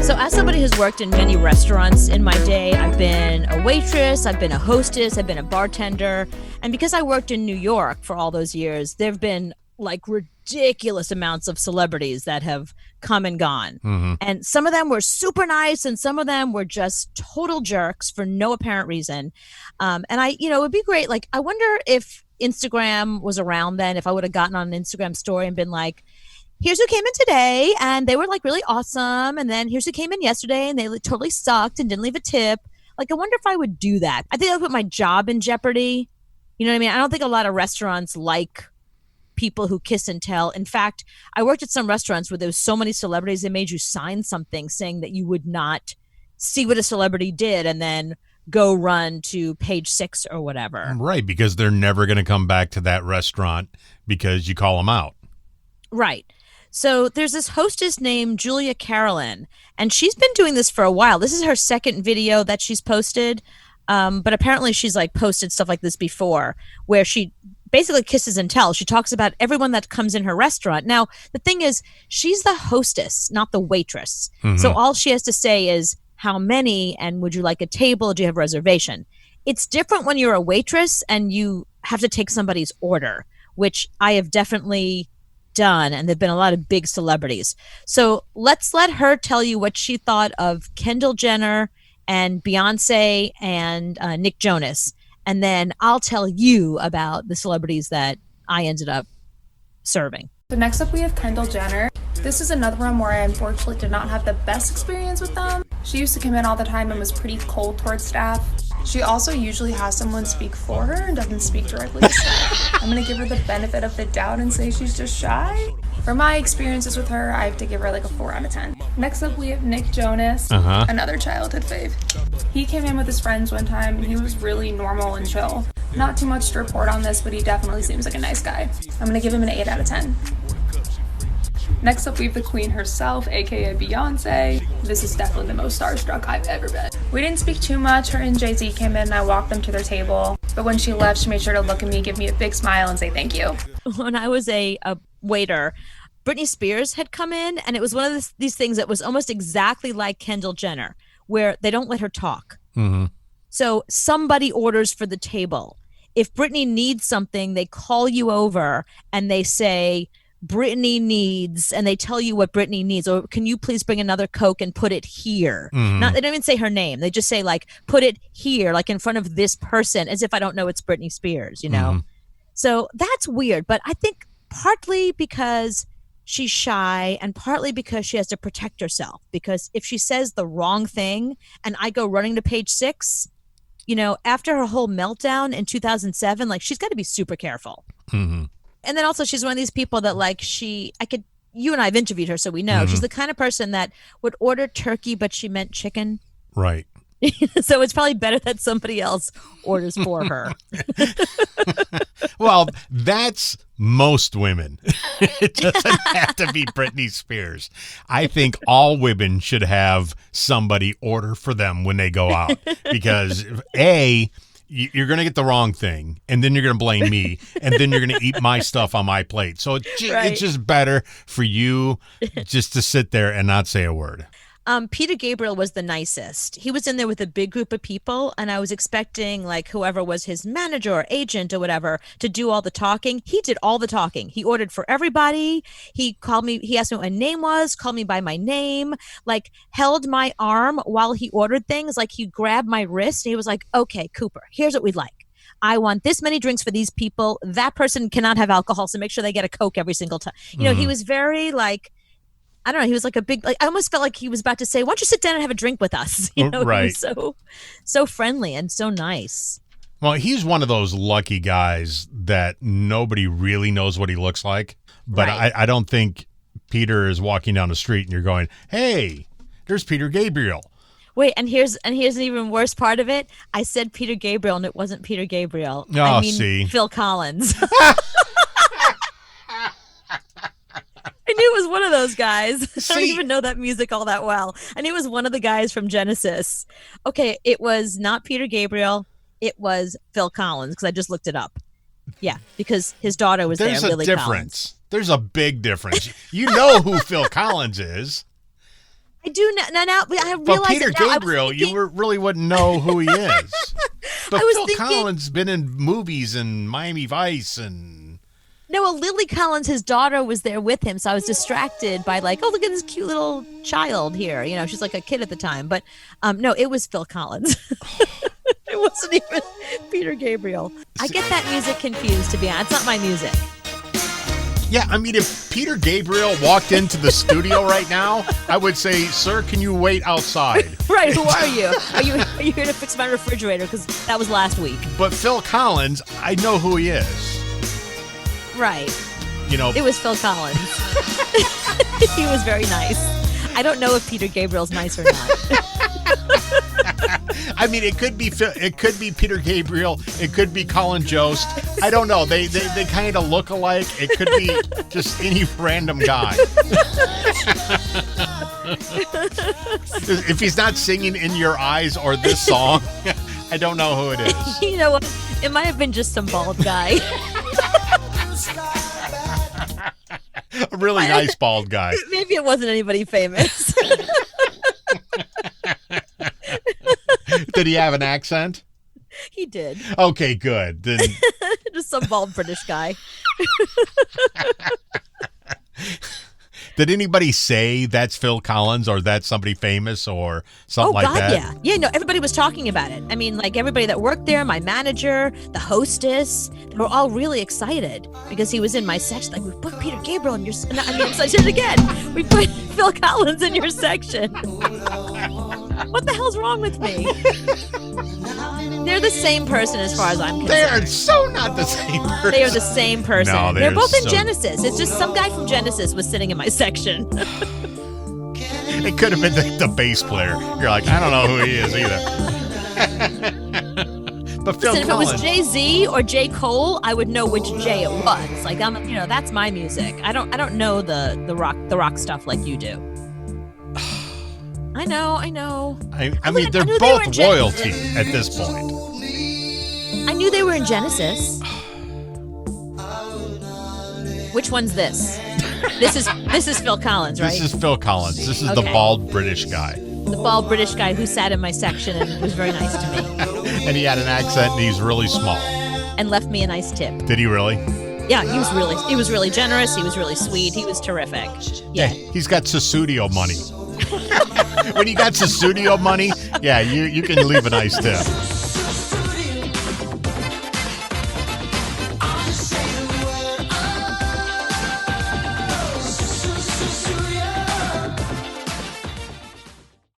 So as somebody who's worked in many restaurants in my day, I've been a waitress, I've been a hostess, I've been a bartender. And because I worked in New York for all those years, there have been like ridiculous amounts of celebrities that have come and gone. Mm-hmm. And some of them were super nice and some of them were just total jerks for no apparent reason. And it would be great. Like, I wonder if Instagram was around then, if I would have gotten on an Instagram story and been like, here's who came in today and they were like really awesome. And then here's who came in yesterday and they totally sucked and didn't leave a tip. Like, I wonder if I would do that. I think I would put my job in jeopardy. You know what I mean? I don't think a lot of restaurants like people who kiss and tell. In fact, I worked at some restaurants where there was so many celebrities, they made you sign something saying that you would not see what a celebrity did and then go run to page 6 or whatever. Right, because they're never going to come back to that restaurant because you call them out. Right. So there's this hostess named Julia Carolyn, and she's been doing this for a while. This is her second video that she's posted, but apparently she's like posted stuff like this before where she basically kisses and tells. She talks about everyone that comes in her restaurant. Now, the thing is, she's the hostess, not the waitress. Mm-hmm. So all she has to say is how many and would you like a table? Do you have a reservation? It's different when you're a waitress and you have to take somebody's order, which I have definitely done, and there've been a lot of big celebrities. So let's let her tell you what she thought of Kendall Jenner and Beyonce and Nick Jonas, and then I'll tell you about the celebrities that I ended up serving. So next up we have Kendall Jenner. This is another one where I unfortunately did not have the best experience with them. She used to come in all the time and was pretty cold towards staff. She also usually has someone speak for her and doesn't speak directly to staff. I'm gonna give her the benefit of the doubt and say she's just shy. For my experiences with her, I have to give her like a 4 out of 10. Next up, we have Nick Jonas, another childhood fave. He came in with his friends one time and he was really normal and chill. Not too much to report on this, but he definitely seems like a nice guy. I'm gonna give him an 8 out of 10. Next up, we have the queen herself, aka Beyonce. This is definitely the most starstruck I've ever been. We didn't speak too much. Her and Jay-Z came in and I walked them to their table. But when she left, she made sure to look at me, give me a big smile, and say thank you. When I was a waiter, Britney Spears had come in, and it was one of these things that was almost exactly like Kendall Jenner, where they don't let her talk. Mm-hmm. So somebody orders for the table. If Britney needs something, they call you over and they say, Britney needs, and they tell you what Britney needs, or can you please bring another Coke and put it here? Mm-hmm. They don't even say her name. They just say like, put it here, like in front of this person, as if I don't know it's Britney Spears, you know? Mm-hmm. So that's weird. But I think partly because she's shy and partly because she has to protect herself, because if she says the wrong thing and I go running to page 6, you know, after her whole meltdown in 2007, like she's got to be super careful. Mm-hmm. And then also she's one of these people that like you and I have interviewed her, so we know. She's the kind of person that would order turkey, but she meant chicken. Right. So it's probably better that somebody else orders for her. Well, that's most women. It doesn't have to be Britney Spears. I think all women should have somebody order for them when they go out because you're going to get the wrong thing, and then you're going to blame me, and then you're going to eat my stuff on my plate. So it's just better for you just to sit there and not say a word. Peter Gabriel was the nicest. He was in there with a big group of people, and I was expecting like whoever was his manager or agent or whatever to do all the talking. He did all the talking. He ordered for everybody. He called me. He asked me what my name was, called me by my name, like held my arm while he ordered things. Like he grabbed my wrist and he was like, okay, Cooper, here's what we'd like. I want this many drinks for these people. That person cannot have alcohol, so make sure they get a Coke every single time. You know, he was very like, I don't know. He was like a big, like, I almost felt like he was about to say, why don't you sit down and have a drink with us? You know, right. He was so friendly and so nice. Well, he's one of those lucky guys that nobody really knows what he looks like. But Right. I don't think Peter is walking down the street and you're going, hey, there's Peter Gabriel. Wait, and here's an even worse part of it. I said Peter Gabriel and it wasn't Peter Gabriel. Oh, I mean, see. Phil Collins. I knew it was one of those guys. I don't even know that music all that well. I knew it was one of the guys from Genesis. Okay, it was not Peter Gabriel. It was Phil Collins because I just looked it up. Yeah, because his daughter was There's there, a Lily difference. Collins. There's a big difference. You know who Phil Collins is. I do now. I But realize Peter it now. Gabriel, really wouldn't know who he is. But I was Phil thinking- Collins been in movies and Miami Vice and No, well, Lily Collins, his daughter, was there with him, so I was distracted by like, oh, look at this cute little child here. You know, she's like a kid at the time, but no, it was Phil Collins. It wasn't even Peter Gabriel. I get that music confused. To be honest, it's not my music. yeah, I mean, if Peter Gabriel walked into the studio right now, I would say, "Sir, can you wait outside?" Right? Who are you? Are you here to fix my refrigerator? Because that was last week. But Phil Collins, I know who he is. Right. You know, It was Phil Collins. He was very nice. I don't know if Peter Gabriel's nice or not. I mean, it could be Peter Gabriel, it could be Colin Jost. I don't know. They kind of look alike. It could be just any random guy. If he's not singing In Your Eyes or this song, I don't know who it is. You know what? It might have been just some bald guy. A really nice bald guy. Maybe it wasn't anybody famous. Did he have an accent? He did. Okay, good. Then Just some bald British guy. did anybody say that's Phil Collins or that's somebody famous or something like that? Yeah. Yeah, no, everybody was talking about it. I mean, like everybody that worked there, my manager, the hostess, they were all really excited because he was in my section. Like, we put Peter Gabriel in your section. I did it again. We put Phil Collins in your section. What the hell's wrong with me? They're the same person as far as I'm concerned. They are so not the same person. They are the same person. No, they're both in so- Genesis. It's just some guy from Genesis was sitting in my section. It could have been the bass player. You're like, I don't know who he is either. But Phil Listen, if it Collins. was Jay-Z or J. Cole, I would know which Jay it was. Like, that's my music. I don't know the rock stuff like you do. I know. I I mean, knew they're they were both in royalty at this point. I knew they were in Genesis. Which one's this? This is Phil Collins, right? This is Phil Collins. This is the Okay. bald British guy. The bald British guy who sat in my section and was very nice to me And he had an accent and he's really small. and left me a nice tip. Did he really? Yeah, he was really generous. He was really sweet. He was terrific. Yeah. He's got Susudio money. When you got Susudio money, yeah, you can leave a nice tip.